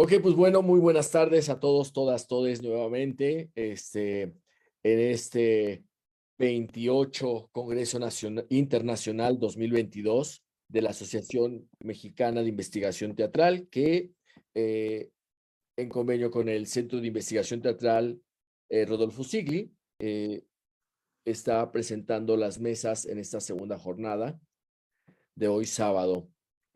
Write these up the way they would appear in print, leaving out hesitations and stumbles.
Ok, pues bueno, muy buenas tardes a todos, todas, todes nuevamente. En este 28 Congreso Internacional 2022 de la Asociación Mexicana de Investigación Teatral, que en convenio con el Centro de Investigación Teatral Rodolfo Sigli, está presentando las mesas en esta segunda jornada de hoy sábado.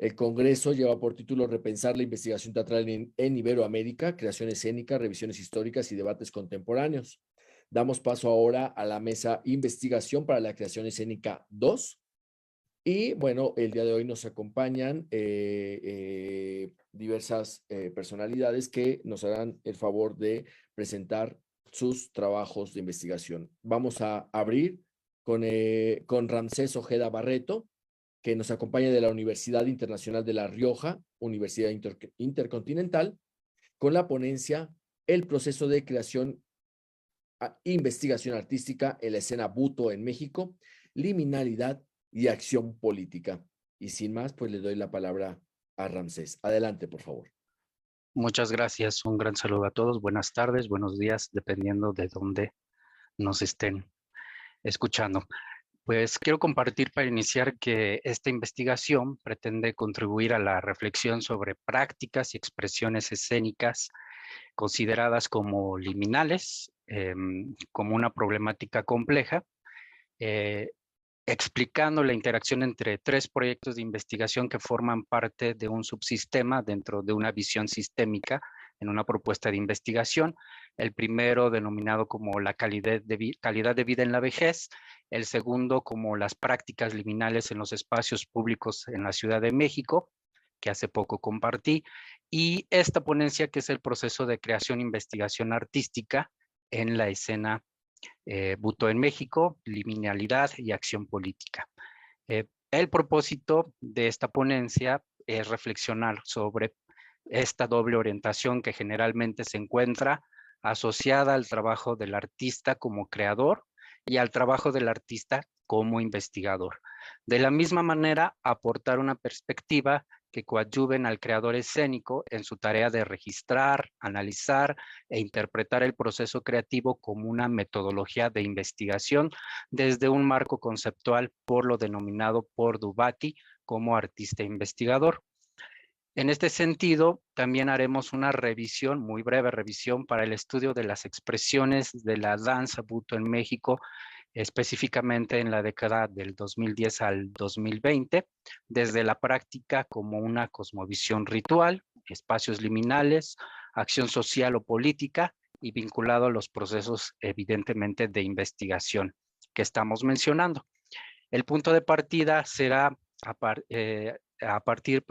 El Congreso lleva por título Repensar la investigación teatral en Iberoamérica, creación escénica, revisiones históricas y debates contemporáneos. Damos paso ahora a la mesa Investigación para la Creación Escénica 2. Y bueno, el día de hoy nos acompañan diversas personalidades que nos harán el favor de presentar sus trabajos de investigación. Vamos a abrir con Ramsés Ojeda Barreto, que nos acompaña de la Universidad Internacional de La Rioja, Universidad Intercontinental, con la ponencia El proceso de creación investigación artística en la escena Buto en México, liminalidad y acción política. Y sin más, pues le doy la palabra a Ramsés. Adelante, por favor. Muchas gracias. Un gran saludo a todos. Buenas tardes, buenos días, dependiendo de dónde nos estén escuchando. Pues quiero compartir para iniciar que esta investigación pretende contribuir a la reflexión sobre prácticas y expresiones escénicas consideradas como liminales, como una problemática compleja, explicando la interacción entre tres proyectos de investigación que forman parte de un subsistema dentro de una visión sistémica en una propuesta de investigación. El primero denominado como la calidad de vida en la vejez, el segundo como las prácticas liminales en los espacios públicos en la Ciudad de México, que hace poco compartí, y esta ponencia que es el proceso de creación e investigación artística en la escena Buto en México, liminalidad y acción política. El propósito de esta ponencia es reflexionar sobre esta doble orientación que generalmente se encuentra asociada al trabajo del artista como creador y al trabajo del artista como investigador. De la misma manera, aportar una perspectiva que coadyuven al creador escénico en su tarea de registrar, analizar e interpretar el proceso creativo como una metodología de investigación desde un marco conceptual por lo denominado por Dubati como artista investigador. En este sentido, también haremos una revisión, muy breve revisión, para el estudio de las expresiones de la danza Buto en México, específicamente en la década del 2010 al 2020, desde la práctica como una cosmovisión ritual, espacios liminales, acción social o política y vinculado a los procesos evidentemente de investigación que estamos mencionando. El punto de partida será a partir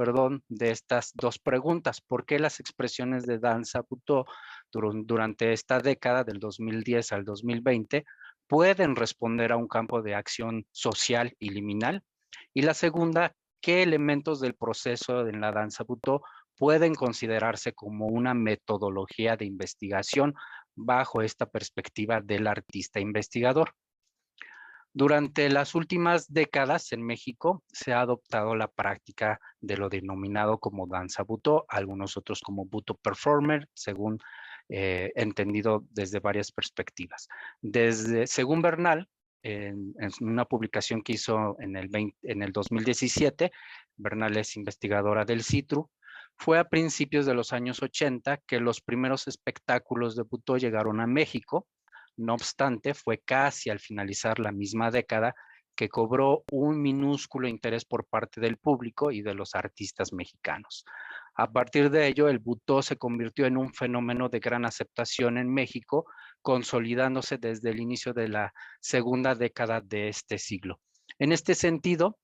de estas dos preguntas. ¿Por qué las expresiones de danza Buto durante esta década del 2010 al 2020 pueden responder a un campo de acción social y liminal? Y la segunda, ¿qué elementos del proceso en la danza Buto pueden considerarse como una metodología de investigación bajo esta perspectiva del artista investigador? Durante las últimas décadas en México se ha adoptado la práctica de lo denominado como danza Buto, algunos otros como Buto Performer, según entendido desde varias perspectivas. Según Bernal, en una publicación que hizo en el 2017, Bernal es investigadora del CITRU, fue a principios de los años 80 que los primeros espectáculos de Buto llegaron a México. No obstante, fue casi al finalizar la misma década que cobró un minúsculo interés por parte del público y de los artistas mexicanos. A partir de ello, el Buto se convirtió en un fenómeno de gran aceptación en México, consolidándose desde el inicio de la segunda década de este siglo. En este sentido,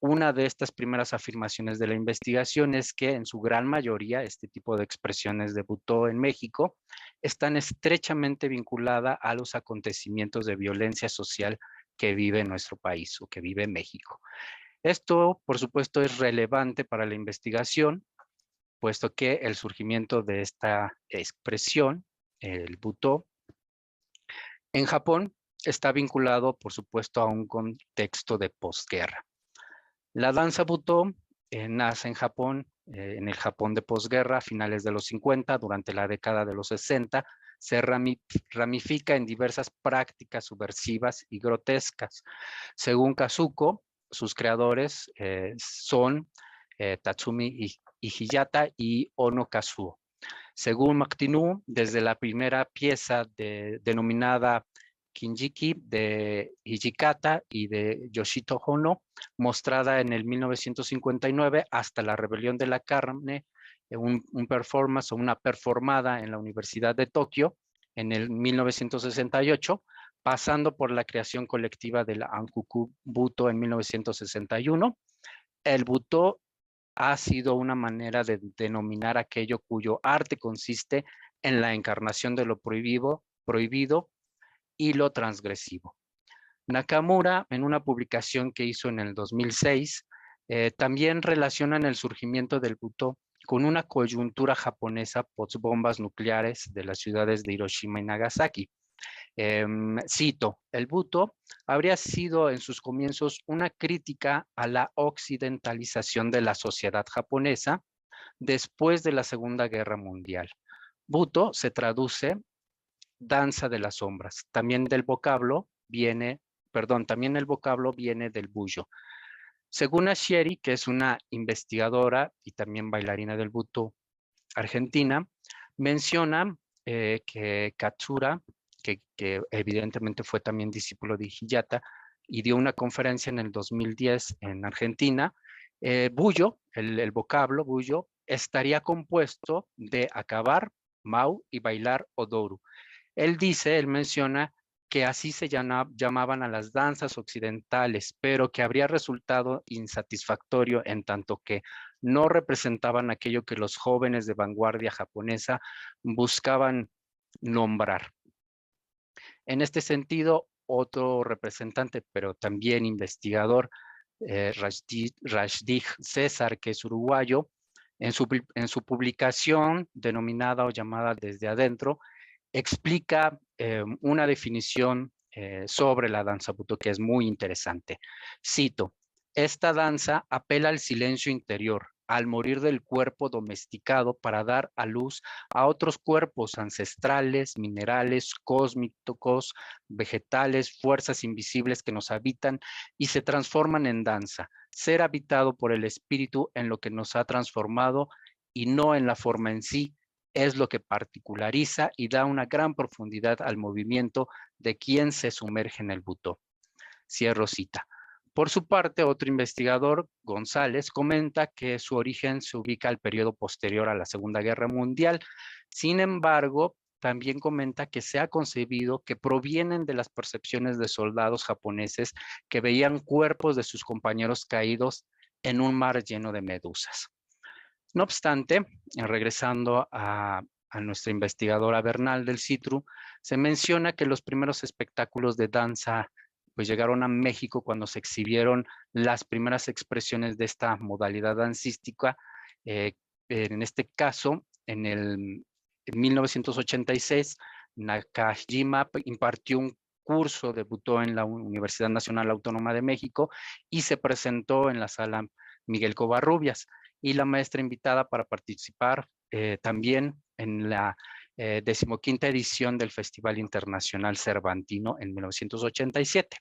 una de estas primeras afirmaciones de la investigación es que en su gran mayoría este tipo de expresiones de Buto en México están estrechamente vinculadas a los acontecimientos de violencia social que vive nuestro país o que vive México. Esto, por supuesto, es relevante para la investigación, puesto que el surgimiento de esta expresión, el Buto, en Japón está vinculado, por supuesto, a un contexto de posguerra. La danza Buto nace en Japón en el Japón de posguerra, a finales de los 50, durante la década de los 60, se ramifica en diversas prácticas subversivas y grotescas. Según Kazuko, sus creadores son Tatsumi Hijiyata y Ono Kazuo. Según Makinu, desde la primera pieza denominada Kinjiki de Hijikata y de Yoshito Ono, mostrada en el 1959 hasta la rebelión de la carne, un performance o una performada en la Universidad de Tokio en el 1968, pasando por la creación colectiva del Ankuku Buto en 1961. El Buto ha sido una manera de denominar aquello cuyo arte consiste en la encarnación de lo prohibido y lo transgresivo. Nakamura, en una publicación que hizo en el 2006, también relacionan el surgimiento del Buto con una coyuntura japonesa postbombas nucleares de las ciudades de Hiroshima y Nagasaki. Cito, el Buto habría sido en sus comienzos una crítica a la occidentalización de la sociedad japonesa después de la Segunda Guerra Mundial. Buto se traduce danza de las sombras. También el vocablo viene del Buyo. Según Ashieri, que es una investigadora y también bailarina del Buto argentina, menciona que Katsura, que evidentemente fue también discípulo de Hijiyata, y dio una conferencia en el 2010 en Argentina. Buyo, el vocablo Buyo, estaría compuesto de acabar, mau y bailar odoru. Él menciona que así se llamaban a las danzas occidentales, pero que habría resultado insatisfactorio en tanto que no representaban aquello que los jóvenes de vanguardia japonesa buscaban nombrar. En este sentido, otro representante, pero también investigador, Rashid César, que es uruguayo, en su publicación denominada o llamada Desde Adentro, explica una definición sobre la danza Buto que es muy interesante. Cito, esta danza apela al silencio interior, al morir del cuerpo domesticado para dar a luz a otros cuerpos ancestrales, minerales, cósmicos, vegetales, fuerzas invisibles que nos habitan y se transforman en danza. Ser habitado por el espíritu en lo que nos ha transformado y no en la forma en sí, es lo que particulariza y da una gran profundidad al movimiento de quien se sumerge en el Buto. Cierro cita. Por su parte, otro investigador, González, comenta que su origen se ubica al periodo posterior a la Segunda Guerra Mundial. Sin embargo, también comenta que se ha concebido que provienen de las percepciones de soldados japoneses que veían cuerpos de sus compañeros caídos en un mar lleno de medusas. No obstante, regresando a nuestra investigadora Bernal del CITRU, se menciona que los primeros espectáculos de danza pues llegaron a México cuando se exhibieron las primeras expresiones de esta modalidad dancística. En este caso, en 1986, Nakajima impartió un curso, debutó en la Universidad Nacional Autónoma de México y se presentó en la sala Miguel Covarrubias. Y la maestra invitada para participar también en la 15ª edición del Festival Internacional Cervantino en 1987.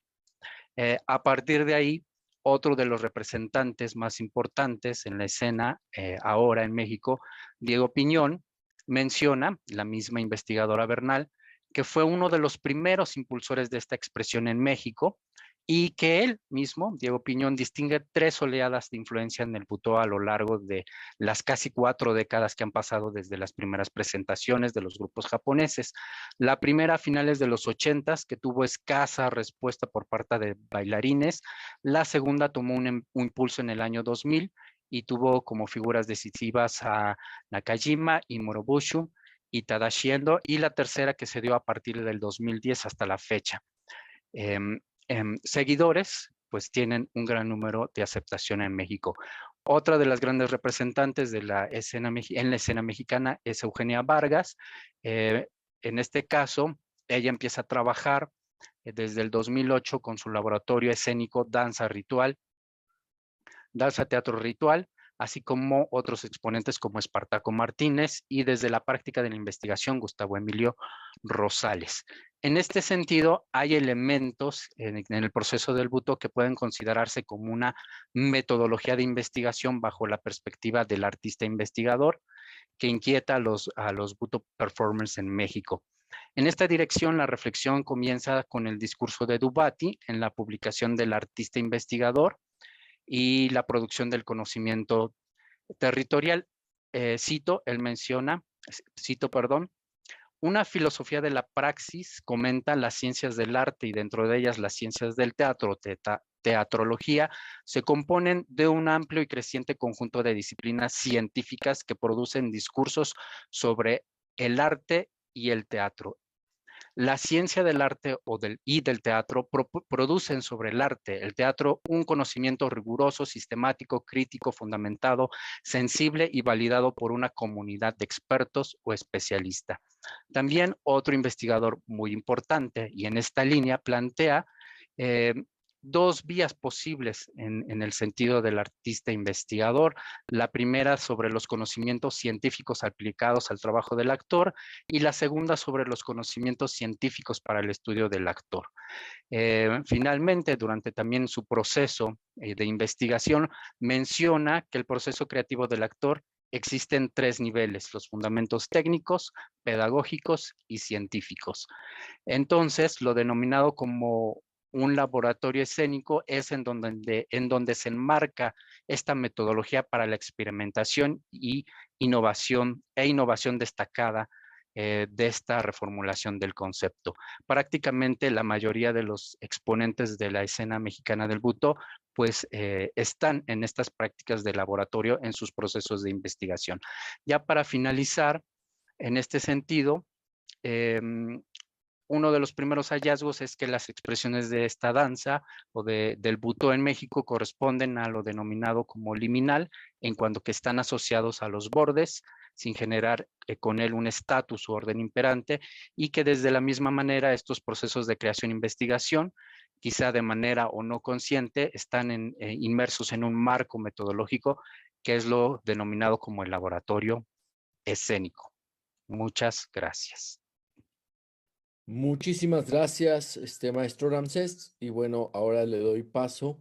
A partir de ahí, otro de los representantes más importantes en la escena ahora en México, Diego Piñón, menciona, la misma investigadora Bernal, que fue uno de los primeros impulsores de esta expresión en México y que él mismo, Diego Piñón, distingue 3 oleadas de influencia en el Buto a lo largo de las casi 4 décadas que han pasado desde las primeras presentaciones de los grupos japoneses. La primera a finales de los 80s, que tuvo escasa respuesta por parte de bailarines. La segunda tomó un impulso en el año 2000 y tuvo como figuras decisivas a Nakajima y Morobushu y Tadashi Endo, y la tercera que se dio a partir del 2010 hasta la fecha. Seguidores, pues tienen un gran número de aceptación en México. Otra de las grandes representantes de la escena en la escena mexicana es Eugenia Vargas. En este caso, ella empieza a trabajar desde el 2008 con su laboratorio escénico Danza Teatro Ritual, así como otros exponentes como Espartaco Martínez y desde la práctica de la investigación Gustavo Emilio Rosales. En este sentido, hay elementos en el proceso del Buto que pueden considerarse como una metodología de investigación bajo la perspectiva del artista investigador que inquieta a los Buto performers en México. En esta dirección, la reflexión comienza con el discurso de Dubati en la publicación del artista investigador y la producción del conocimiento territorial. Él menciona, una filosofía de la praxis comenta las ciencias del arte y dentro de ellas las ciencias del teatro, teatrología, se componen de un amplio y creciente conjunto de disciplinas científicas que producen discursos sobre el arte y el teatro. La ciencia del arte y del teatro producen sobre el arte, el teatro, un conocimiento riguroso, sistemático, crítico, fundamentado, sensible y validado por una comunidad de expertos o especialistas. También otro investigador muy importante y en esta línea plantea dos vías posibles en el sentido del artista investigador. La primera sobre los conocimientos científicos aplicados al trabajo del actor y la segunda sobre los conocimientos científicos para el estudio del actor. Finalmente, durante también su proceso de investigación, menciona que el proceso creativo del actor existe en tres niveles: los fundamentos técnicos, pedagógicos y científicos. Entonces, lo denominado como un laboratorio escénico es en donde se enmarca esta metodología para la experimentación y innovación destacada de esta reformulación del concepto. Prácticamente la mayoría de los exponentes de la escena mexicana del Buto pues están en estas prácticas de laboratorio en sus procesos de investigación. Ya para finalizar, en este sentido, uno de los primeros hallazgos es que las expresiones de esta danza o del Buto en México corresponden a lo denominado como liminal, en cuanto que están asociados a los bordes, sin generar con él un estatus u orden imperante, y que desde la misma manera estos procesos de creación e investigación, quizá de manera o no consciente, están inmersos en un marco metodológico que es lo denominado como el laboratorio escénico. Muchas gracias. Muchísimas gracias, maestro Ramsés. Y bueno, ahora le doy paso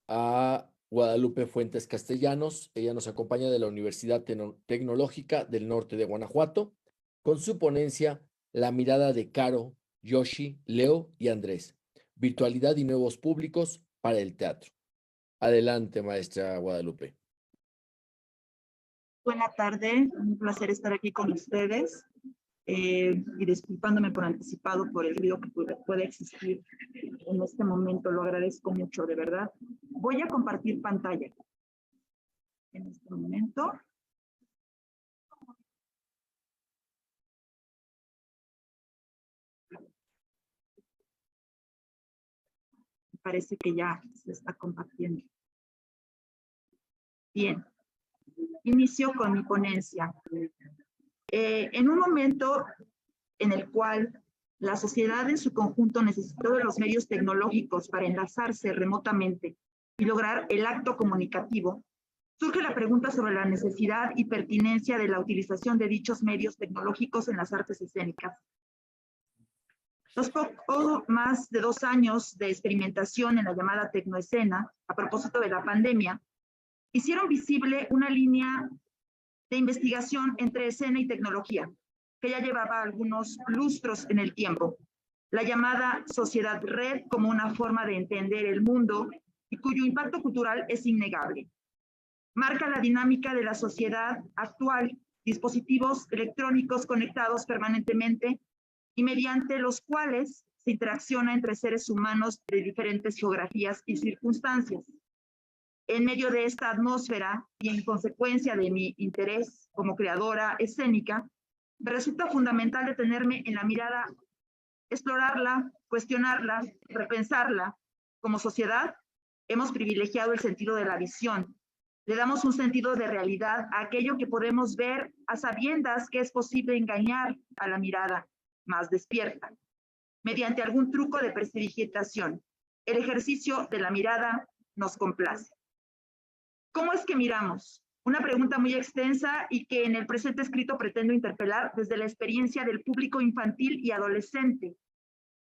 a Guadalupe Fuentes Castellanos. Ella nos acompaña de la Universidad Tecnológica del Norte de Guanajuato con su ponencia La mirada de Caro, Yoshi, Leo y Andrés. Virtualidad y nuevos públicos para el teatro. Adelante, maestra Guadalupe. Buena tarde, un placer estar aquí con ustedes. Y disculpándome por anticipado por el ruido que puede existir en este momento, lo agradezco mucho, de verdad. Voy a compartir pantalla en este momento. Parece que ya se está compartiendo. Bien, inicio con mi ponencia. En un momento en el cual la sociedad en su conjunto necesitó de los medios tecnológicos para enlazarse remotamente y lograr el acto comunicativo, surge la pregunta sobre la necesidad y pertinencia de la utilización de dichos medios tecnológicos en las artes escénicas. Los poco más de 2 años de experimentación en la llamada tecnoescena, a propósito de la pandemia, hicieron visible una línea de investigación entre escena y tecnología, que ya llevaba algunos lustros en el tiempo, la llamada sociedad red como una forma de entender el mundo y cuyo impacto cultural es innegable. Marca la dinámica de la sociedad actual, dispositivos electrónicos conectados permanentemente y mediante los cuales se interacciona entre seres humanos de diferentes geografías y circunstancias. En medio de esta atmósfera y en consecuencia de mi interés como creadora escénica, me resulta fundamental detenerme en la mirada, explorarla, cuestionarla, repensarla. Como sociedad, hemos privilegiado el sentido de la visión. Le damos un sentido de realidad a aquello que podemos ver a sabiendas que es posible engañar a la mirada más despierta, mediante algún truco de prestidigitación. El ejercicio de la mirada nos complace. ¿Cómo es que miramos? Una pregunta muy extensa y que en el presente escrito pretendo interpelar desde la experiencia del público infantil y adolescente.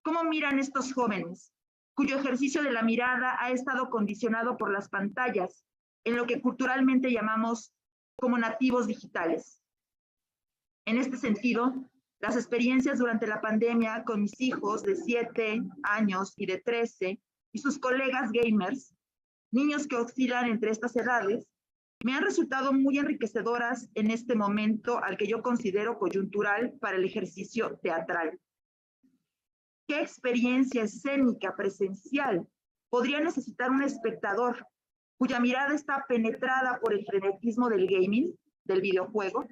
¿Cómo miran estos jóvenes, cuyo ejercicio de la mirada ha estado condicionado por las pantallas, en lo que culturalmente llamamos como nativos digitales? En este sentido, las experiencias durante la pandemia con mis hijos de 7 años y de 13 y sus colegas gamers, niños que oscilan entre estas edades, me han resultado muy enriquecedoras en este momento al que yo considero coyuntural para el ejercicio teatral. ¿Qué experiencia escénica presencial podría necesitar un espectador cuya mirada está penetrada por el frenetismo del gaming, del videojuego?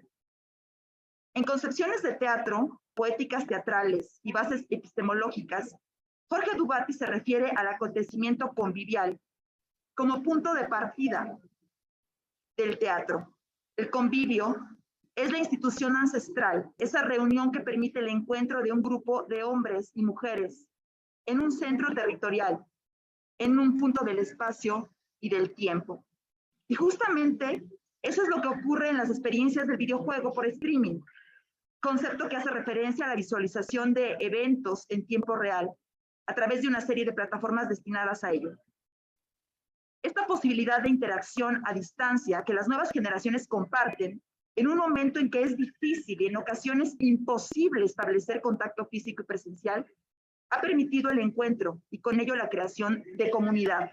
En concepciones de teatro, poéticas teatrales y bases epistemológicas, Jorge Dubaty se refiere al acontecimiento convivial como punto de partida del teatro. El convivio es la institución ancestral, esa reunión que permite el encuentro de un grupo de hombres y mujeres en un centro territorial, en un punto del espacio y del tiempo. Y justamente eso es lo que ocurre en las experiencias del videojuego por streaming, concepto que hace referencia a la visualización de eventos en tiempo real a través de una serie de plataformas destinadas a ello. Esta posibilidad de interacción a distancia que las nuevas generaciones comparten en un momento en que es difícil y en ocasiones imposible establecer contacto físico y presencial, ha permitido el encuentro y con ello la creación de comunidad.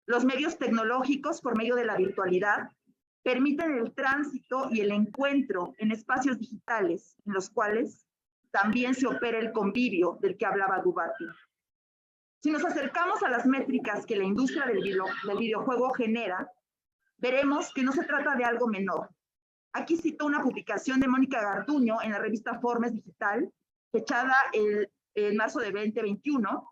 Los medios tecnológicos, por medio de la virtualidad, permiten el tránsito y el encuentro en espacios digitales, en los cuales también se opera el convivio del que hablaba Dubaty. Si nos acercamos a las métricas que la industria del videojuego genera, veremos que no se trata de algo menor. Aquí cito una publicación de Mónica Garduño en la revista Forbes Digital, fechada en marzo de 2021.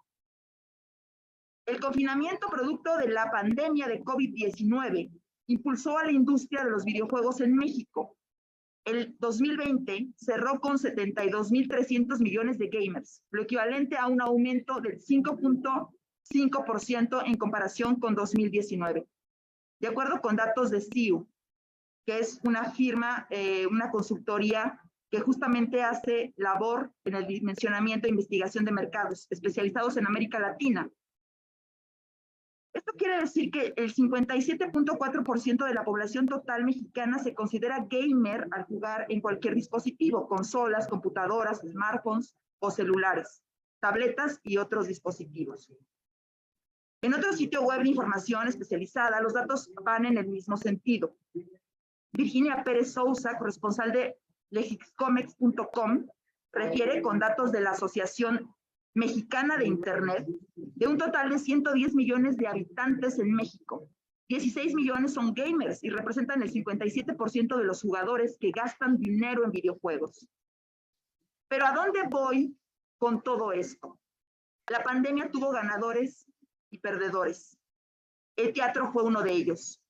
El confinamiento producto de la pandemia de COVID-19 impulsó a la industria de los videojuegos en México. El 2020 cerró con 72.300 millones de gamers, lo equivalente a un aumento del 5.5% en comparación con 2019. De acuerdo con datos de CIU, que es una firma, una consultoría que justamente hace labor en el dimensionamiento e investigación de mercados especializados en América Latina. Esto quiere decir que el 57.4% de la población total mexicana se considera gamer al jugar en cualquier dispositivo, consolas, computadoras, smartphones o celulares, tabletas y otros dispositivos. En otro sitio web de información especializada, los datos van en el mismo sentido. Virginia Pérez Sousa, corresponsal de Legixcomex.com, refiere con datos de la Asociación Mexicana de Internet, de un total de 110 millones de habitantes en México. 16 millones son gamers y representan el 57% de los jugadores que gastan dinero en videojuegos. Pero ¿a dónde voy con todo esto? La pandemia tuvo ganadores y perdedores. El teatro fue uno de ellos.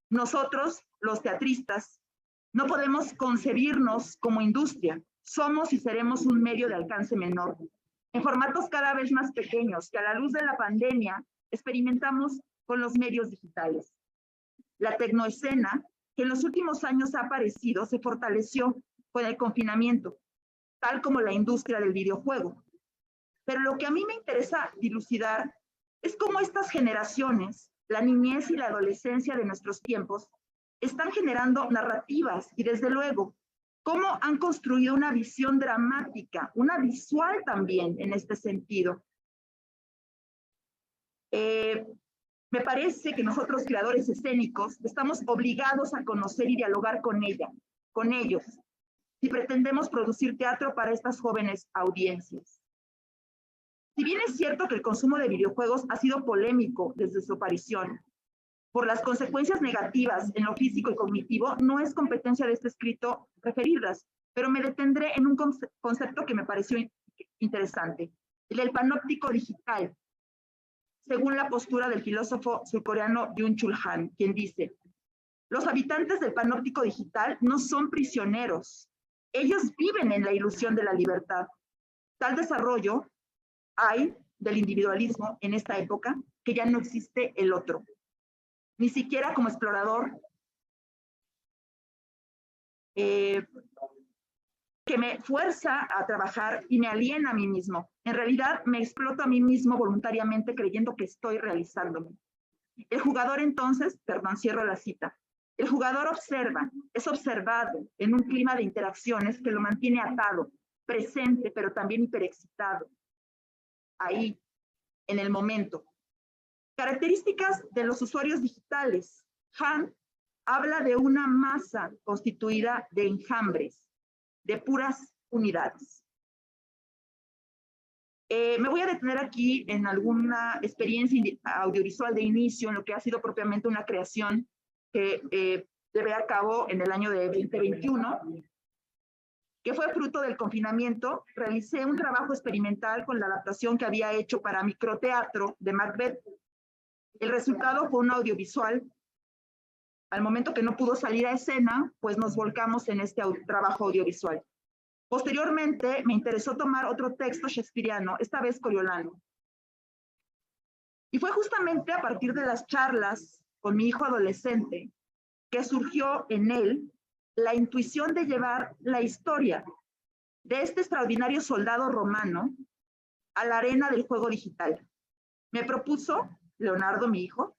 Nosotros, los teatristas, no podemos concebirnos como industria. Somos y seremos un medio de alcance menor, en formatos cada vez más pequeños que a la luz de la pandemia experimentamos con los medios digitales. La tecnoescena, que en los últimos años ha aparecido, se fortaleció con el confinamiento, tal como la industria del videojuego. Pero lo que a mí me interesa dilucidar es cómo estas generaciones, la niñez y la adolescencia de nuestros tiempos, están generando narrativas y desde luego, cómo han construido una visión dramática, una visual también en este sentido. Me parece que nosotros, creadores escénicos, estamos obligados a conocer y dialogar con ellos, si pretendemos producir teatro para estas jóvenes audiencias. Si bien es cierto que el consumo de videojuegos ha sido polémico desde su aparición, por las consecuencias negativas en lo físico y cognitivo, no es competencia de este escrito referirlas, pero me detendré en un concepto que me pareció interesante, el del panóptico digital, según la postura del filósofo surcoreano Byung-Chul Han, quien dice: los habitantes del panóptico digital no son prisioneros, ellos viven en la ilusión de la libertad. Tal desarrollo hay del individualismo en esta época que ya no existe el otro, ni siquiera como explorador que me fuerza a trabajar y me aliena a mí mismo. En realidad, me exploto a mí mismo voluntariamente creyendo que estoy realizándome. El jugador entonces, perdón, cierro la cita. El jugador observa, es observado en un clima de interacciones que lo mantiene atado, presente, pero también hiperexcitado. Ahí, en el momento. Características de los usuarios digitales. Han habla de una masa constituida de enjambres, de puras unidades. Me voy a detener aquí en alguna experiencia audiovisual de inicio, en lo que ha sido propiamente una creación que llevé a cabo en el año de 2021, que fue fruto del confinamiento. Realicé un trabajo experimental con la adaptación que había hecho para microteatro de Macbeth. El resultado fue un audiovisual. Al momento que no pudo salir a escena, pues nos volcamos en este trabajo audiovisual. Posteriormente, me interesó tomar otro texto shakespeariano, esta vez Coriolano. Y fue justamente a partir de las charlas con mi hijo adolescente que surgió en él la intuición de llevar la historia de este extraordinario soldado romano a la arena del juego digital. Me propuso, Leonardo, mi hijo,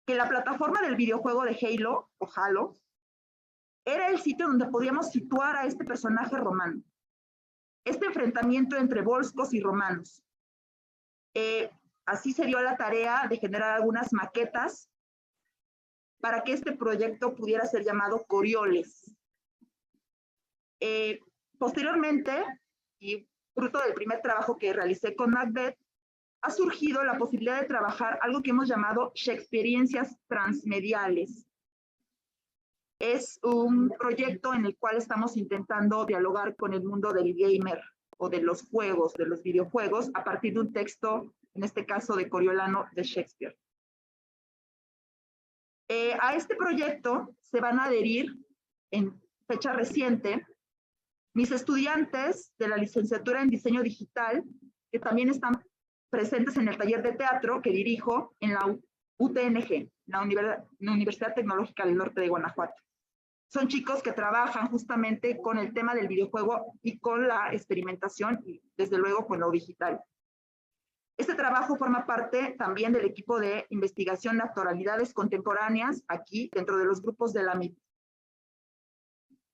que la plataforma del videojuego de Halo, o Halo, era el sitio donde podíamos situar a este personaje romano. Este enfrentamiento entre volscos y romanos. Así se dio la tarea de generar algunas maquetas para que este proyecto pudiera ser llamado Corioles. Posteriormente, y fruto del primer trabajo que realicé con Macbeth, ha surgido la posibilidad de trabajar algo que hemos llamado Shakespearencias transmediales. Es un proyecto en el cual estamos intentando dialogar con el mundo del gamer o de los juegos, de los videojuegos, a partir de un texto, en este caso de Coriolano, de Shakespeare. A este proyecto se van a adherir en fecha reciente mis estudiantes de la licenciatura en diseño digital, que también están presentes en el taller de teatro que dirijo en la UTNG, la Universidad Tecnológica del Norte de Guanajuato. Son chicos que trabajan justamente con el tema del videojuego y con la experimentación y desde luego con lo digital. Este trabajo forma parte también del equipo de investigación de actualidades contemporáneas aquí dentro de los grupos de la MIT.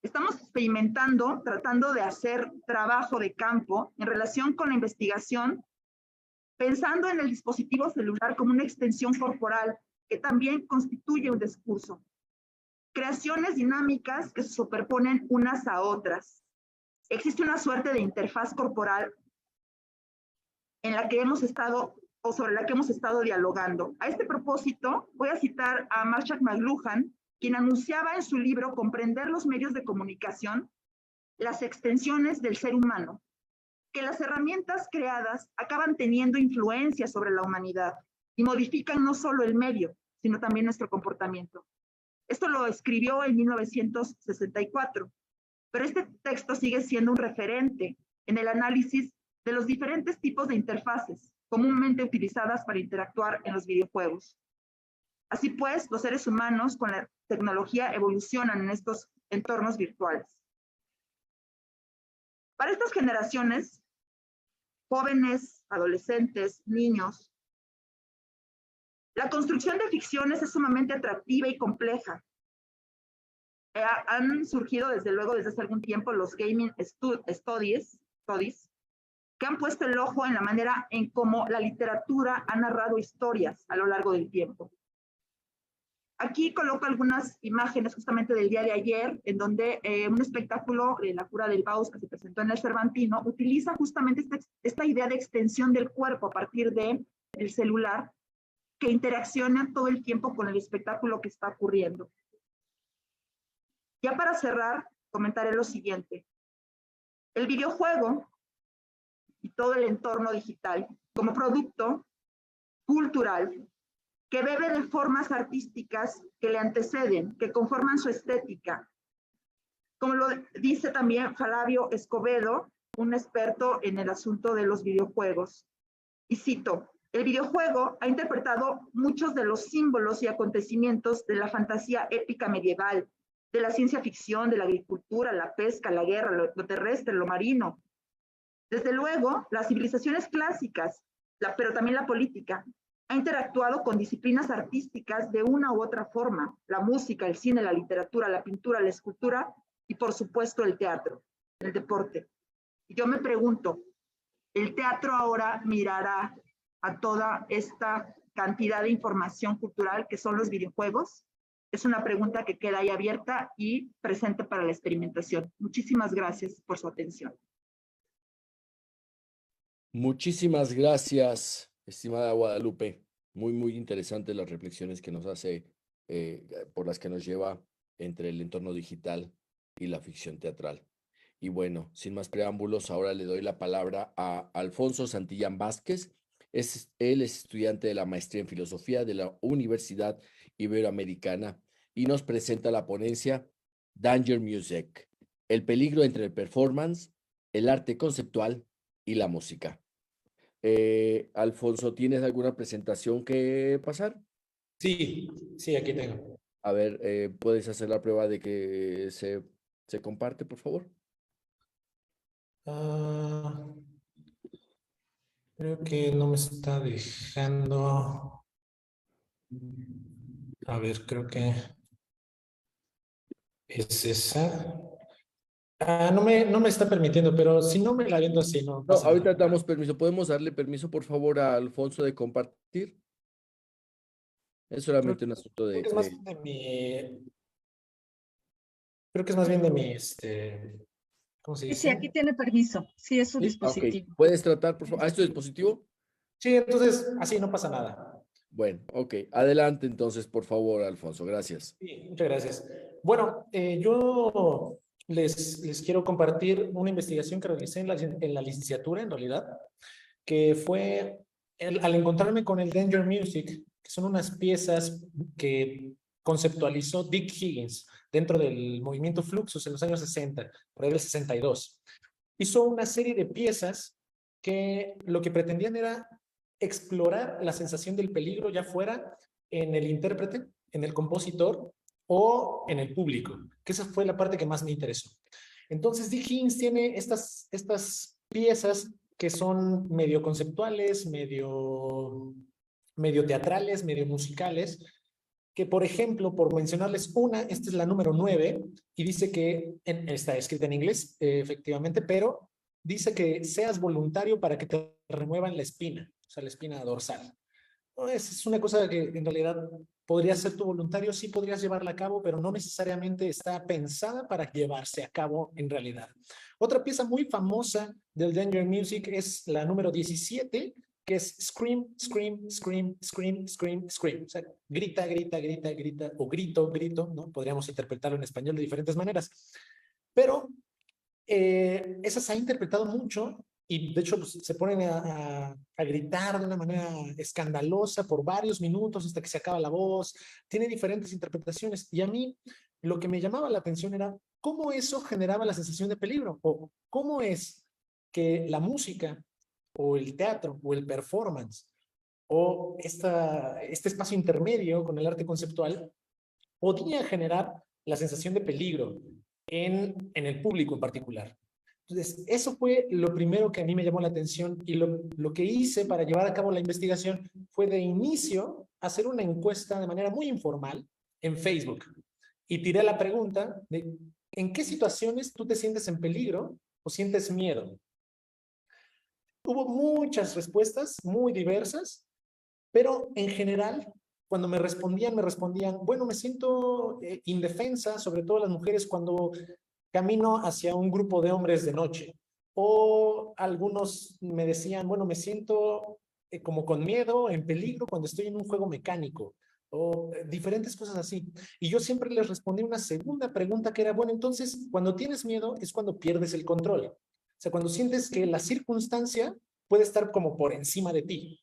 Estamos experimentando, tratando de hacer trabajo de campo en relación con la investigación, pensando en el dispositivo celular como una extensión corporal que también constituye un discurso. Creaciones dinámicas que se superponen unas a otras. Existe una suerte de interfaz corporal en la que hemos estado, o sobre la que hemos estado dialogando. A este propósito, voy a citar a Marshall McLuhan, quien anunciaba en su libro Comprender los medios de comunicación, las extensiones del ser humano, que las herramientas creadas acaban teniendo influencia sobre la humanidad y modifican no solo el medio, sino también nuestro comportamiento. Esto lo escribió en 1964, pero este texto sigue siendo un referente en el análisis de los diferentes tipos de interfaces comúnmente utilizadas para interactuar en los videojuegos. Así pues, los seres humanos con la tecnología evolucionan en estos entornos virtuales. Para estas generaciones, jóvenes, adolescentes, niños, la construcción de ficciones es sumamente atractiva y compleja. Han surgido desde luego desde hace algún tiempo los gaming studies que han puesto el ojo en la manera en cómo la literatura ha narrado historias a lo largo del tiempo. Aquí coloco algunas imágenes justamente del día de ayer, en donde un espectáculo de La Cura del Baus que se presentó en el Cervantino utiliza justamente esta idea de extensión del cuerpo a partir del celular, que interacciona todo el tiempo con el espectáculo que está ocurriendo. Ya para cerrar, comentaré lo siguiente. El videojuego y todo el entorno digital como producto cultural que bebe de formas artísticas que le anteceden, que conforman su estética. Como lo dice también Flavio Escobedo, un experto en el asunto de los videojuegos. Y cito, el videojuego ha interpretado muchos de los símbolos y acontecimientos de la fantasía épica medieval, de la ciencia ficción, de la agricultura, la pesca, la guerra, lo terrestre, lo marino. Desde luego, las civilizaciones clásicas, pero también la política, ha interactuado con disciplinas artísticas de una u otra forma: la música, el cine, la literatura, la pintura, la escultura y, por supuesto, el teatro, el deporte. Y yo me pregunto, ¿el teatro ahora mirará a toda esta cantidad de información cultural que son los videojuegos? Es una pregunta que queda ahí abierta y presente para la experimentación. Muchísimas gracias por su atención. Muchísimas gracias, estimada Guadalupe. Muy interesantes las reflexiones que nos hace, por las que nos lleva entre el entorno digital y la ficción teatral. Y bueno, sin más preámbulos, ahora le doy la palabra a Alfonso Santillán Vázquez. Él es estudiante de la maestría en filosofía de la Universidad Iberoamericana y nos presenta la ponencia Danger Music, el peligro entre el performance, el arte conceptual y la música. Alfonso, ¿tienes alguna presentación que pasar? Sí, aquí tengo. A ver, ¿puedes hacer la prueba de que se comparte, por favor? Creo que no me está dejando. A ver, creo que es esa. No me está permitiendo, pero si no me la viendo así, no No, pasa ahorita nada. damos permiso. ¿Podemos darle permiso, por favor, a Alfonso de compartir? Es solamente un asunto Creo de... que es más bien de mi... Creo que es más bien de mi, ¿cómo se Sí, dice? aquí tiene permiso. Sí, es su ¿Sí? Ok. dispositivo. ¿Puedes tratar, por favor? ¿A este dispositivo? Sí, entonces así no pasa nada. Bueno, ok. Adelante entonces, por favor, Alfonso. Gracias. Sí, muchas gracias. Bueno, yo les quiero compartir una investigación que realicé en la licenciatura, en realidad, que fue al encontrarme con el Danger Music, que son unas piezas que conceptualizó Dick Higgins dentro del movimiento Fluxus en los años 60, por ahí del 62. Hizo una serie de piezas que lo que pretendían era explorar la sensación del peligro, ya fuera en el intérprete, en el compositor o en el público, que esa fue la parte que más me interesó. Entonces Dick Higgins tiene estas piezas que son medio conceptuales, medio teatrales, medio musicales, que por ejemplo, por mencionarles una, esta es la número 9 y dice que, está escrita en inglés, efectivamente, pero dice que seas voluntario para que te remuevan la espina, o sea, la espina dorsal. No, es una cosa que en realidad podría ser tu voluntario, sí podrías llevarla a cabo, pero no necesariamente está pensada para llevarse a cabo en realidad. Otra pieza muy famosa del Danger Music es la número 17, que es Scream, Scream, Scream, Scream, Scream, Scream. O sea, grita, grita, grita, grita, o grito, grito, ¿no? Podríamos interpretarlo en español de diferentes maneras. Pero esa se ha interpretado mucho y de hecho pues, se ponen a gritar de una manera escandalosa por varios minutos hasta que se acaba la voz. Tiene diferentes interpretaciones y a mí lo que me llamaba la atención era cómo eso generaba la sensación de peligro o cómo es que la música o el teatro o el performance o este espacio intermedio con el arte conceptual podía generar la sensación de peligro en el público en particular. Entonces, eso fue lo primero que a mí me llamó la atención y lo que hice para llevar a cabo la investigación fue de inicio hacer una encuesta de manera muy informal en Facebook y tiré la pregunta de ¿en qué situaciones tú te sientes en peligro o sientes miedo? Hubo muchas respuestas muy diversas, pero en general cuando me respondían, bueno, me siento indefensa, sobre todo las mujeres cuando camino hacia un grupo de hombres de noche. O algunos me decían, bueno, me siento como con miedo, en peligro cuando estoy en un juego mecánico. O diferentes cosas así. Y yo siempre les respondí una segunda pregunta que era, bueno, entonces, cuando tienes miedo es cuando pierdes el control. O sea, cuando sientes que la circunstancia puede estar como por encima de ti.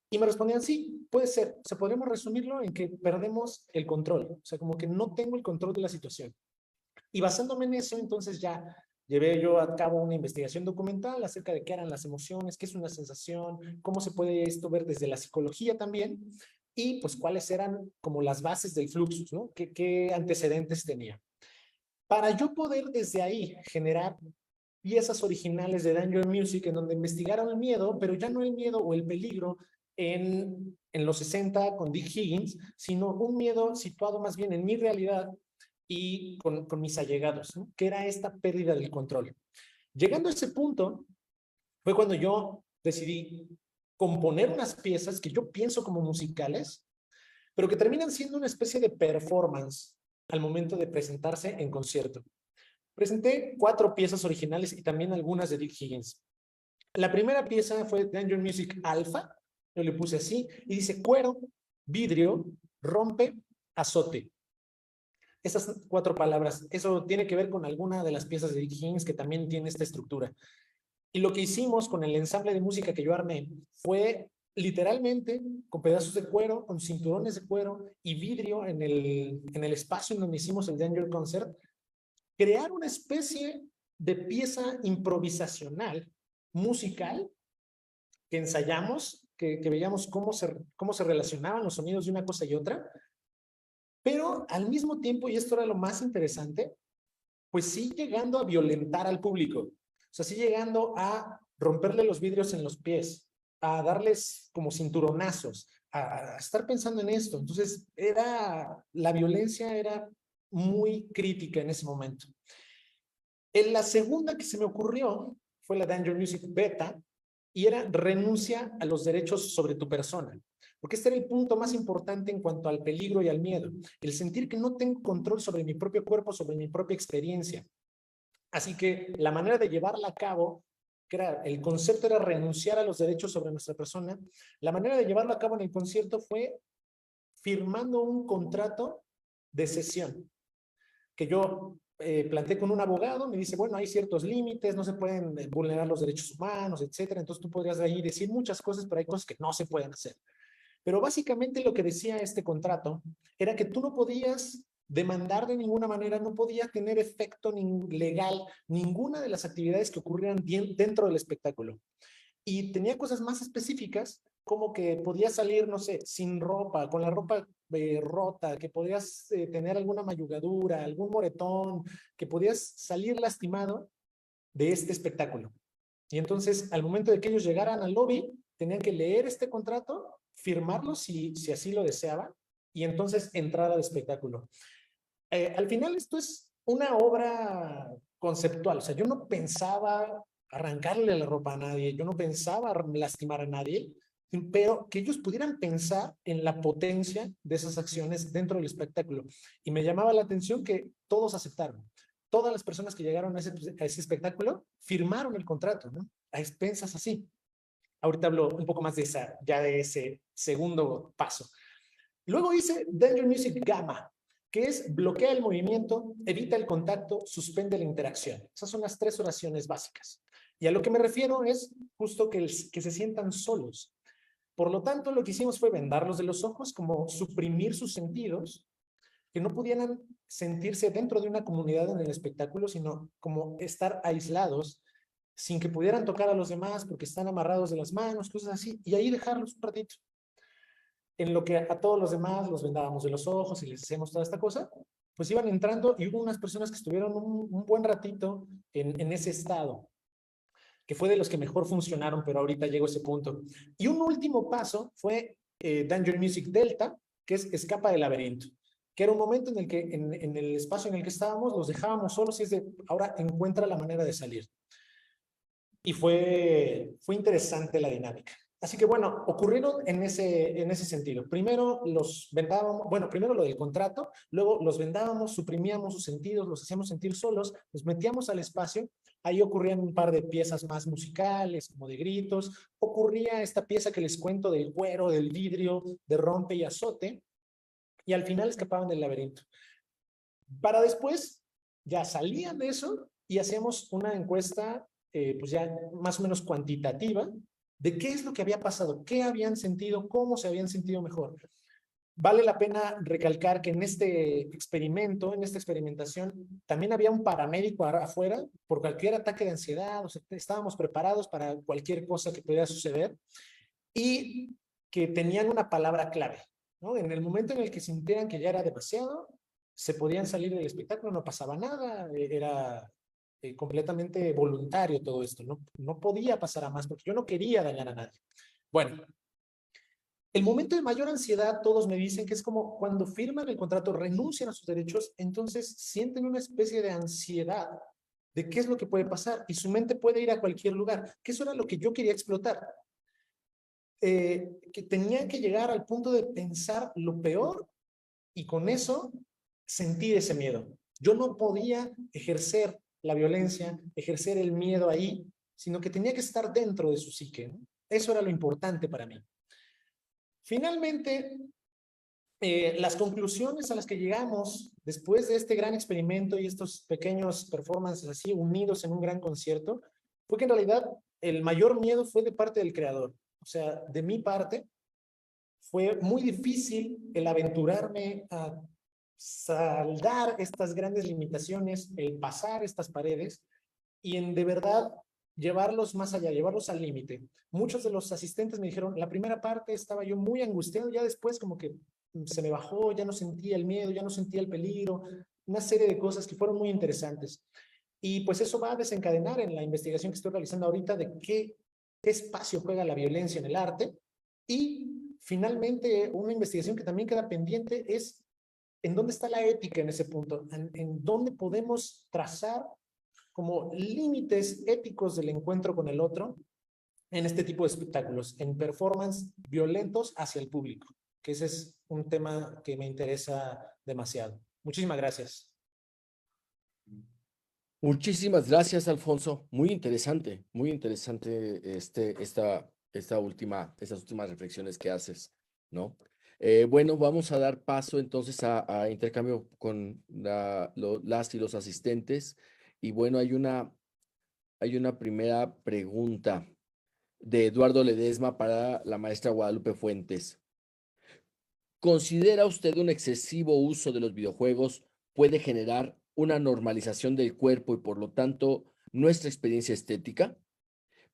Y me respondían, sí, puede ser. O sea, podríamos resumirlo en que perdemos el control. O sea, como que no tengo el control de la situación. Y basándome en eso, entonces ya llevé yo a cabo una investigación documental acerca de qué eran las emociones, qué es una sensación, cómo se puede esto ver desde la psicología también, y pues cuáles eran como las bases del Fluxus, ¿no? ¿Qué antecedentes tenía? para yo poder desde ahí generar piezas originales de Danger Music en donde investigaron el miedo, pero ya no el miedo o el peligro en los 60 con Dick Higgins, sino un miedo situado más bien en mi realidad y con mis allegados, ¿no? Que era esta pérdida del control. Llegando a ese punto, fue cuando yo decidí componer unas piezas que yo pienso como musicales, pero que terminan siendo una especie de performance al momento de presentarse en concierto. Presenté 4 piezas originales y también algunas de Dick Higgins. La primera pieza fue Danger Music Alpha, yo le puse así, y dice cuero, vidrio, rompe, azote. Esas 4 palabras, eso tiene que ver con alguna de las piezas de Dick Higgins que también tiene esta estructura. Y lo que hicimos con el ensamble de música que yo armé fue literalmente con pedazos de cuero, con cinturones de cuero y vidrio en el espacio en donde hicimos el Danger Concert, crear una especie de pieza improvisacional, musical, que ensayamos, que veíamos cómo se relacionaban los sonidos de una cosa y otra, pero al mismo tiempo, y esto era lo más interesante, pues sí llegando a violentar al público, o sea, sí llegando a romperle los vidrios en los pies, a darles como cinturonazos, a estar pensando en esto. Entonces, la violencia era muy crítica en ese momento. En la segunda que se me ocurrió fue la Danger Music Beta, y era renuncia a los derechos sobre tu persona. Porque este era el punto más importante en cuanto al peligro y al miedo. El sentir que no tengo control sobre mi propio cuerpo, sobre mi propia experiencia. Así que la manera de llevarla a cabo, que era, el concepto era renunciar a los derechos sobre nuestra persona. La manera de llevarlo a cabo en el concierto fue firmando un contrato de cesión. Que yo planteé con un abogado, me dice, bueno, hay ciertos límites, no se pueden vulnerar los derechos humanos, etcétera. Entonces tú podrías ahí decir muchas cosas, pero hay cosas que no se pueden hacer. Pero básicamente lo que decía este contrato era que tú no podías demandar de ninguna manera, no podía tener efecto legal ninguna de las actividades que ocurrieran dentro del espectáculo. Y tenía cosas más específicas, como que podías salir, no sé, sin ropa, con la ropa rota, que podías tener alguna mayugadura, algún moretón, que podías salir lastimado de este espectáculo. Y entonces, al momento de que ellos llegaran al lobby, tenían que leer este contrato, firmarlo si así lo deseaban, y entonces entrar al espectáculo. Al final esto es una obra conceptual, o sea, yo no pensaba arrancarle la ropa a nadie, yo no pensaba lastimar a nadie, pero que ellos pudieran pensar en la potencia de esas acciones dentro del espectáculo. Y me llamaba la atención que todos aceptaron. Todas las personas que llegaron a ese espectáculo firmaron el contrato, ¿no? A expensas así. Ahorita hablo un poco más de ese segundo paso. Luego hice Danger Music Gamma, que es bloquea el movimiento, evita el contacto, suspende la interacción. Esas son las 3 oraciones básicas. Y a lo que me refiero es justo que se sientan solos. Por lo tanto, lo que hicimos fue vendarlos de los ojos, como suprimir sus sentidos, que no pudieran sentirse dentro de una comunidad en el espectáculo, sino como estar aislados, sin que pudieran tocar a los demás porque están amarrados de las manos, cosas así, y ahí dejarlos un ratito. En lo que a todos los demás los vendábamos de los ojos y les hacíamos toda esta cosa, pues iban entrando y hubo unas personas que estuvieron un buen ratito en ese estado, que fue de los que mejor funcionaron, pero ahorita llegó a ese punto. Y un último paso fue Danger Music Delta, que es Escapa del Laberinto, que era un momento en el que en el espacio en el que estábamos los dejábamos solos y es de, ahora encuentra la manera de salir. Y fue interesante la dinámica. Así que bueno, ocurrieron en ese sentido. Primero los vendábamos, bueno, primero lo del contrato, luego los vendábamos, suprimíamos sus sentidos, los hacíamos sentir solos, los metíamos al espacio, ahí ocurrían un par de piezas más musicales, como de gritos, ocurría esta pieza que les cuento del cuero, del vidrio, de rompe y azote, y al final escapaban del laberinto. Para después, ya salían de eso y hacíamos una encuesta pues ya más o menos cuantitativa, de qué es lo que había pasado, qué habían sentido, cómo se habían sentido mejor. Vale la pena recalcar que en este experimento, en esta experimentación, también había un paramédico afuera por cualquier ataque de ansiedad, o sea, estábamos preparados para cualquier cosa que pudiera suceder y que tenían una palabra clave, ¿no? En el momento en el que sintieran que ya era demasiado, se podían salir del espectáculo, no pasaba nada, era completamente voluntario todo esto, no podía pasar a más porque yo no quería dañar a nadie. Bueno, el momento de mayor ansiedad, todos me dicen que es como cuando firman el contrato, renuncian a sus derechos, entonces sienten una especie de ansiedad de qué es lo que puede pasar y su mente puede ir a cualquier lugar, que eso era lo que yo quería explotar. Que tenía que llegar al punto de pensar lo peor y con eso sentir ese miedo. Yo no podía ejercer la violencia, ejercer el miedo ahí, sino que tenía que estar dentro de su psique, ¿no? Eso era lo importante para mí. Finalmente, las conclusiones a las que llegamos después de este gran experimento y estos pequeños performances así unidos en un gran concierto, fue que en realidad el mayor miedo fue de parte del creador. O sea, de mi parte, fue muy difícil el aventurarme a saldar estas grandes limitaciones, el pasar estas paredes y en de verdad llevarlos más allá, llevarlos al límite. Muchos de los asistentes me dijeron, la primera parte estaba yo muy angustiado, ya después como que se me bajó, ya no sentía el miedo, ya no sentía el peligro, una serie de cosas que fueron muy interesantes. Y pues eso va a desencadenar en la investigación que estoy realizando ahorita de qué espacio juega la violencia en el arte. Y finalmente una investigación que también queda pendiente es en dónde está la ética en ese punto, en dónde podemos trazar como límites éticos del encuentro con el otro en este tipo de espectáculos, en performance violentos hacia el público, que ese es un tema que me interesa demasiado. Muchísimas gracias. Muchísimas gracias, Alfonso. Muy interesante estas últimas reflexiones que haces, ¿no? Bueno, vamos a dar paso entonces a intercambio con las y los asistentes. Y bueno, hay una primera pregunta de Eduardo Ledesma para la maestra Guadalupe Fuentes. ¿Considera usted un excesivo uso de los videojuegos puede generar una normalización del cuerpo y por lo tanto nuestra experiencia estética?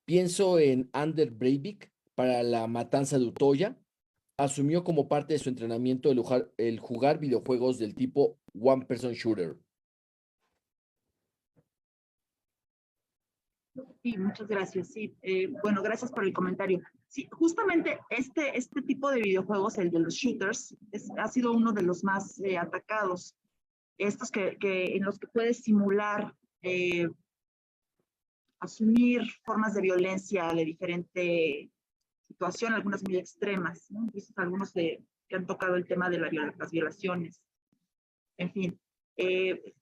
Pienso en Ander Breivik para La Matanza de Utoya. Asumió como parte de su entrenamiento el jugar videojuegos del tipo One Person Shooter. Sí, muchas gracias. Sí, bueno, gracias por el comentario. Sí, justamente este tipo de videojuegos, el de los shooters, ha sido uno de los más atacados. Estos en los que puedes simular, asumir formas de violencia de diferente situación, algunas muy extremas, ¿no? Algunos que han tocado el tema de las violaciones. En fin,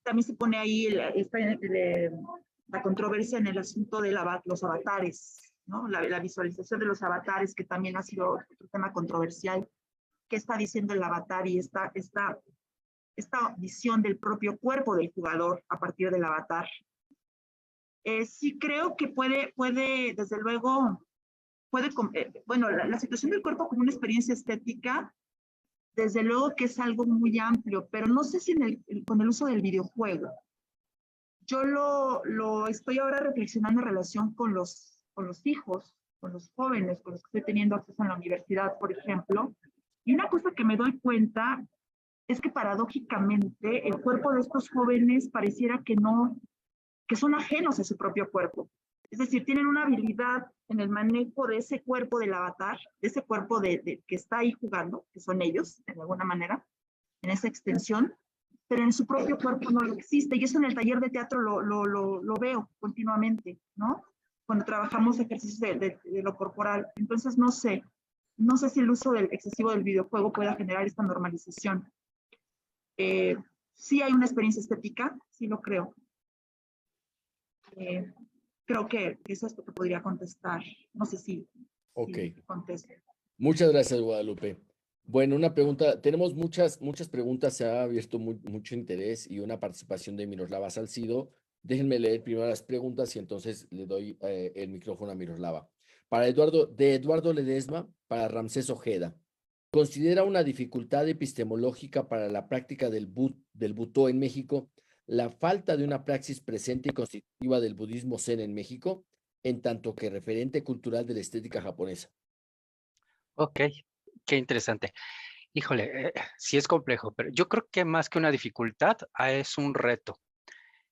también se pone ahí la controversia en el asunto de los avatares, ¿no? La visualización de los avatares, que también ha sido otro tema controversial. ¿Qué está diciendo el avatar y esta visión del propio cuerpo del jugador a partir del avatar? Sí creo que puede desde luego, bueno, la situación del cuerpo como una experiencia estética, desde luego que es algo muy amplio, pero no sé si con el uso del videojuego. Yo lo estoy ahora reflexionando en relación con los hijos, con los jóvenes, con los que estoy teniendo acceso en la universidad, por ejemplo. Y una cosa que me doy cuenta es que paradójicamente el cuerpo de estos jóvenes pareciera que son ajenos a su propio cuerpo. Es decir, tienen una habilidad en el manejo de ese cuerpo del avatar, de ese cuerpo que está ahí jugando, que son ellos, de alguna manera, en esa extensión, pero en su propio cuerpo no lo existe. Y eso en el taller de teatro lo veo continuamente, ¿no? Cuando trabajamos ejercicios de lo corporal. Entonces, no sé si el uso excesivo del videojuego pueda generar esta normalización. Sí hay una experiencia estética, sí lo creo. Creo que eso es lo que podría contestar. No sé si conteste. Muchas gracias, Guadalupe. Bueno, una pregunta. Tenemos muchas preguntas. Se ha abierto mucho interés y una participación de Miroslava Salcido. Déjenme leer primero las preguntas y entonces le doy el micrófono a Miroslava. De Eduardo Ledesma, para Ramsés Ojeda. ¿Considera una dificultad epistemológica para la práctica del Butó en México la falta de una praxis presente y constitutiva del budismo zen en México, en tanto que referente cultural de la estética japonesa? Ok, qué interesante. Híjole, sí es complejo, pero yo creo que más que una dificultad, es un reto.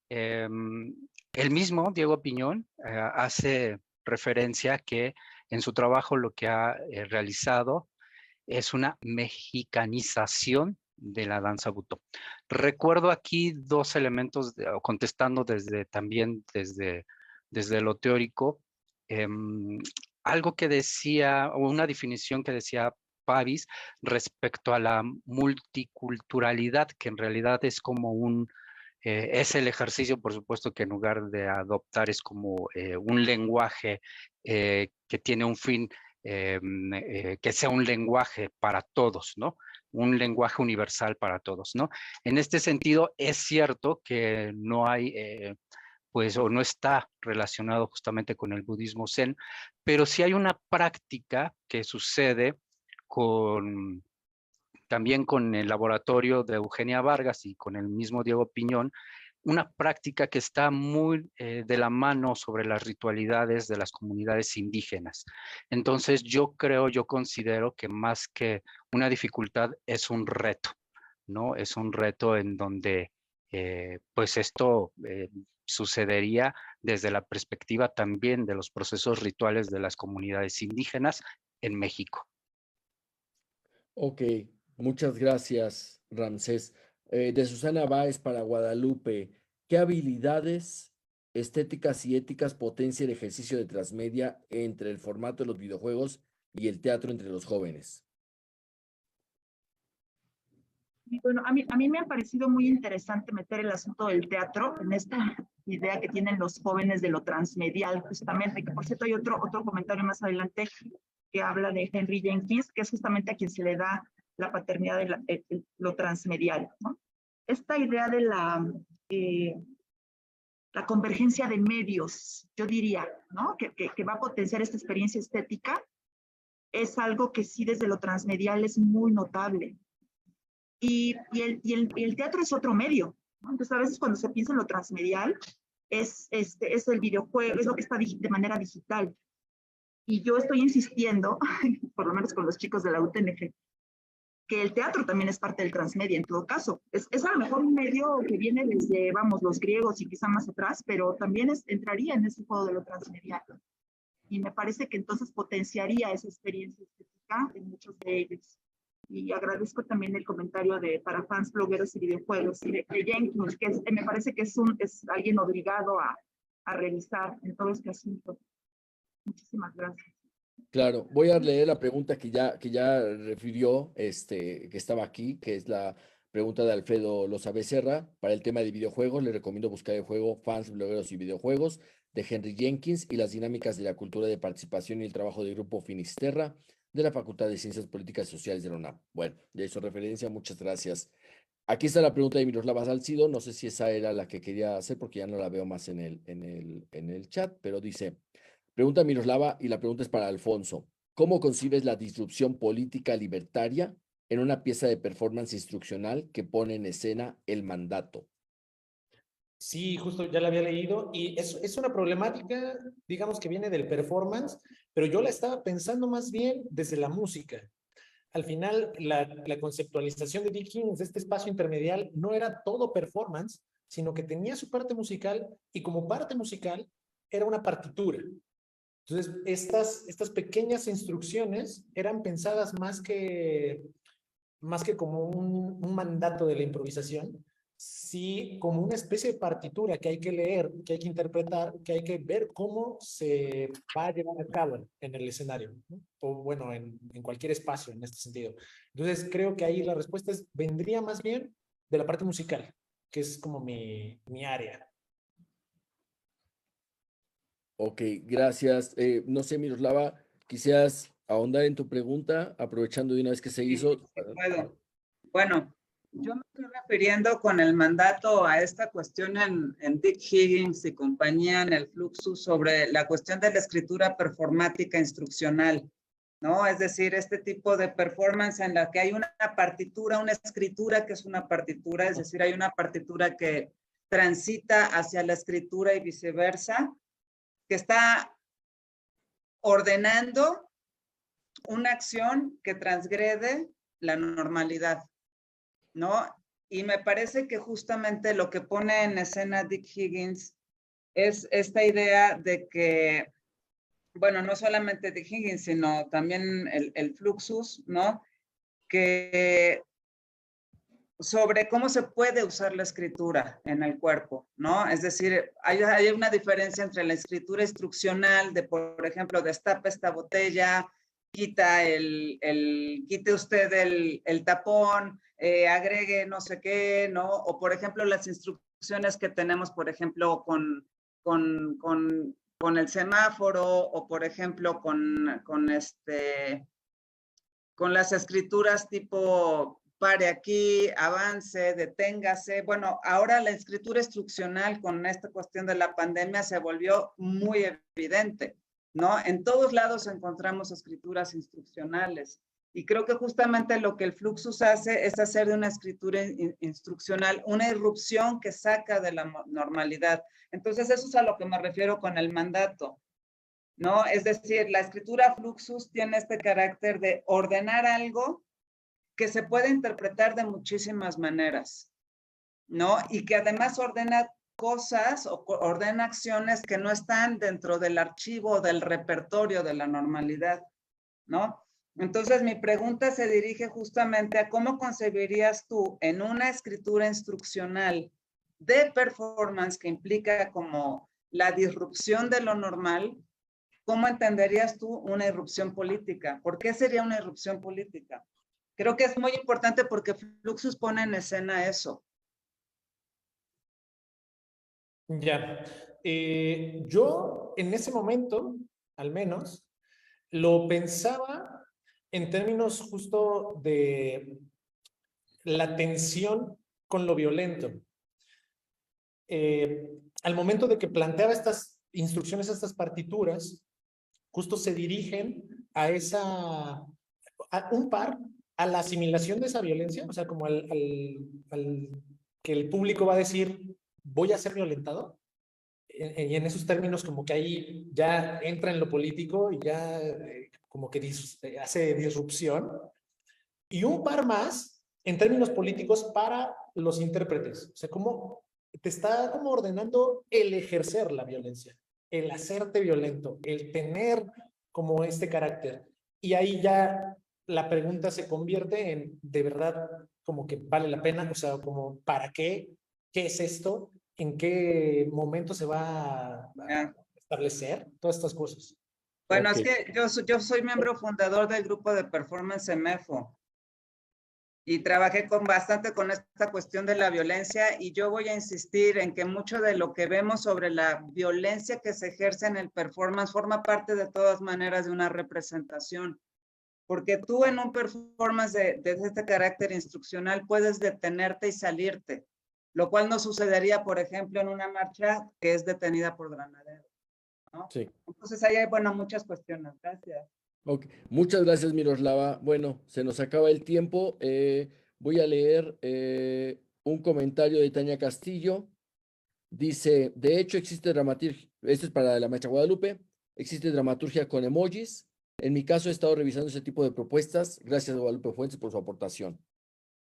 El mismo Diego Piñón hace referencia que en su trabajo lo que ha realizado es una mexicanización de la danza butó. Recuerdo aquí dos elementos, contestando también desde lo teórico, algo que decía, o una definición que decía Pavis respecto a la multiculturalidad, que en realidad es como es el ejercicio, por supuesto, que en lugar de adoptar es como un lenguaje que tiene un fin, que sea un lenguaje para todos, ¿no? Un lenguaje universal para todos, ¿no? En este sentido, es cierto que no hay, pues, o no está relacionado justamente con el budismo zen, pero sí hay una práctica que sucede también con el laboratorio de Eugenia Vargas y con el mismo Diego Piñón, una práctica que está muy de la mano sobre las ritualidades de las comunidades indígenas. Entonces yo considero que más que una dificultad es un reto, ¿no? Es un reto en donde pues esto sucedería desde la perspectiva también de los procesos rituales de las comunidades indígenas en México. Ok, muchas gracias, Ramsés. De Susana Báez para Guadalupe, ¿qué habilidades estéticas y éticas potencia el ejercicio de transmedia entre el formato de los videojuegos y el teatro entre los jóvenes? Y bueno, a mí me ha parecido muy interesante meter el asunto del teatro en esta idea que tienen los jóvenes de lo transmedial, justamente, que por cierto hay otro comentario más adelante que habla de Henry Jenkins, que es justamente a quien se le da la paternidad de lo transmedial, ¿no? Esta idea de la convergencia de medios, yo diría, ¿no? Que va a potenciar esta experiencia estética, es algo que sí desde lo transmedial es muy notable. Y el teatro es otro medio, ¿no? Entonces a veces cuando se piensa en lo transmedial, es el videojuego, es lo que está de manera digital. Y yo estoy insistiendo, por lo menos con los chicos de la UTNG, que el teatro también es parte del transmedia en todo caso. Es a lo mejor un medio que viene desde, vamos, los griegos y quizá más atrás, pero también entraría en ese juego de lo transmedial. Y me parece que entonces potenciaría esa experiencia estética en muchos de ellos. Y agradezco también el comentario para fans, blogueros y videojuegos de Jenkins, que me parece que es alguien obligado a revisar en todo este asunto. Muchísimas gracias. Claro, voy a leer la pregunta que ya refirió, que estaba aquí, que es la pregunta de Alfredo Loza Becerra. Para el tema de videojuegos, le recomiendo buscar el juego Fans, Blogueros y Videojuegos de Henry Jenkins y las dinámicas de la cultura de participación y el trabajo del Grupo Finisterra de la Facultad de Ciencias Políticas y Sociales de la UNAM. Bueno, ya hizo referencia, muchas gracias. Aquí está la pregunta de Miroslava Salcido, no sé si esa era la que quería hacer porque ya no la veo más en el chat, pero dice... Pregunta Miroslava y la pregunta es para Alfonso. ¿Cómo concibes la disrupción política libertaria en una pieza de performance instruccional que pone en escena el mandato? Sí, justo ya la había leído y es una problemática, digamos que viene del performance, pero yo la estaba pensando más bien desde la música. Al final, la conceptualización de Dickens de este espacio intermedial no era todo performance, sino que tenía su parte musical y como parte musical era una partitura. Entonces, estas pequeñas instrucciones eran pensadas más que como un mandato de la improvisación, sí como una especie de partitura que hay que leer, que hay que interpretar, que hay que ver cómo se va a llevar a cabo en el escenario, ¿no? O bueno, en cualquier espacio en este sentido. Entonces, creo que ahí la respuesta vendría más bien de la parte musical, que es como mi área. Ok, gracias. No sé, Miroslava, quisieras ahondar en tu pregunta, aprovechando de una vez que se hizo. Sí, puedo. Bueno, yo me estoy refiriendo con el mandato a esta cuestión en Dick Higgins y compañía en el Fluxus sobre la cuestión de la escritura performática instruccional, ¿no? Es decir, este tipo de performance en la que hay una partitura, una escritura que es una partitura, es decir, hay una partitura que transita hacia la escritura y viceversa, que está ordenando una acción que transgrede la normalidad, ¿no? Y me parece que justamente lo que pone en escena Dick Higgins es esta idea de que, bueno, no solamente Dick Higgins, sino también el Fluxus, ¿no? Que sobre cómo se puede usar la escritura en el cuerpo, ¿no? Es decir, hay una diferencia entre la escritura instruccional de, por ejemplo, destape esta botella, quite usted el tapón, agregue no sé qué, ¿no? O, por ejemplo, las instrucciones que tenemos, por ejemplo, con el semáforo, o, por ejemplo, con las escrituras tipo pare aquí, avance, deténgase. Bueno, ahora la escritura instruccional con esta cuestión de la pandemia se volvió muy evidente, ¿no? En todos lados encontramos escrituras instruccionales. Y creo que justamente lo que el Fluxus hace es hacer de una escritura instruccional una irrupción que saca de la normalidad. Entonces, eso es a lo que me refiero con el mandato, ¿no? Es decir, la escritura Fluxus tiene este carácter de ordenar algo que se puede interpretar de muchísimas maneras, ¿no? Y que además ordena cosas o ordena acciones que no están dentro del archivo, del repertorio de la normalidad, ¿no? Entonces, mi pregunta se dirige justamente a cómo concebirías tú en una escritura instruccional de performance que implica como la disrupción de lo normal. ¿Cómo entenderías tú una irrupción política? ¿Por qué sería una irrupción política? Creo que es muy importante porque Fluxus pone en escena eso. Ya. Yo en ese momento, al menos, lo pensaba en términos justo de la tensión con lo violento. Al momento de que planteaba estas instrucciones, estas partituras, justo se dirigen a un par, a la asimilación de esa violencia, o sea, como al que el público va a decir, voy a ser violentado. Y en esos términos como que ahí ya entra en lo político y ya como que hace disrupción. Y un par más en términos políticos para los intérpretes. O sea, como te está como ordenando el ejercer la violencia, el hacerte violento, el tener como este carácter. Y ahí ya la pregunta se convierte en, de verdad, como que vale la pena, o sea, como, ¿para qué? ¿Qué es esto? ¿En qué momento se va a establecer? Todas estas cosas. Bueno, Ok. es que yo soy miembro fundador del grupo de performance MEFO y trabajé bastante con esta cuestión de la violencia, y yo voy a insistir en que mucho de lo que vemos sobre la violencia que se ejerce en el performance forma parte de todas maneras de una representación. Porque tú en un performance de este carácter instruccional puedes detenerte y salirte, lo cual no sucedería, por ejemplo, en una marcha que es detenida por granaderos, ¿no? Sí. Entonces ahí hay, bueno, muchas cuestiones. Gracias. Ok. Muchas gracias, Miroslava. Bueno, se nos acaba el tiempo. Voy a leer un comentario de Tania Castillo. Dice, de hecho existe dramaturgia, esto es para la maestra Guadalupe, existe dramaturgia con emojis. En mi caso he estado revisando ese tipo de propuestas. Gracias a Guadalupe Fuentes por su aportación.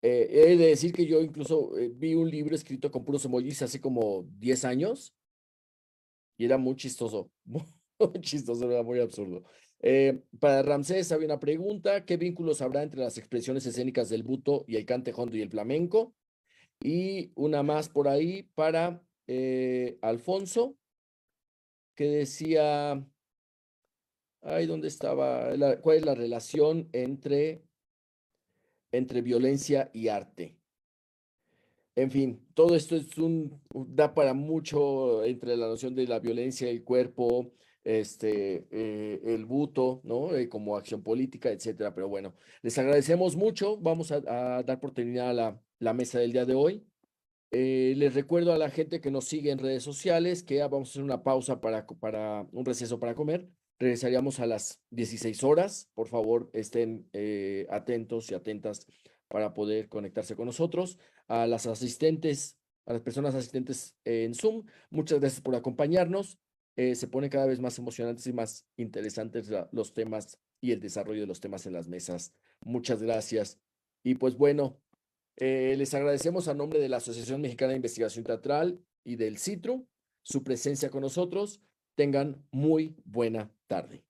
He de decir que yo incluso vi un libro escrito con puros emojis hace como 10 años y era muy chistoso, muy chistoso, era muy absurdo. Para Ramsés había una pregunta: ¿qué vínculos habrá entre las expresiones escénicas del buto y el cante hondo y el flamenco? Y una más por ahí para Alfonso, que decía, ay, ¿dónde estaba? ¿Cuál es la relación entre violencia y arte? En fin, todo esto da para mucho entre la noción de la violencia, el cuerpo, el buto, ¿no? Como acción política, etcétera. Pero bueno, les agradecemos mucho. Vamos a dar por terminada la mesa del día de hoy. Les recuerdo a la gente que nos sigue en redes sociales que vamos a hacer una pausa para un receso para comer. Regresaríamos a las 16 horas. Por favor, estén atentos y atentas para poder conectarse con nosotros. A las asistentes, a las personas asistentes en Zoom, muchas gracias por acompañarnos. Se ponen cada vez más emocionantes y más interesantes los temas y el desarrollo de los temas en las mesas. Muchas gracias. Y pues bueno, les agradecemos a nombre de la Asociación Mexicana de Investigación Teatral y del CITRU su presencia con nosotros. Tengan muy buena tarde.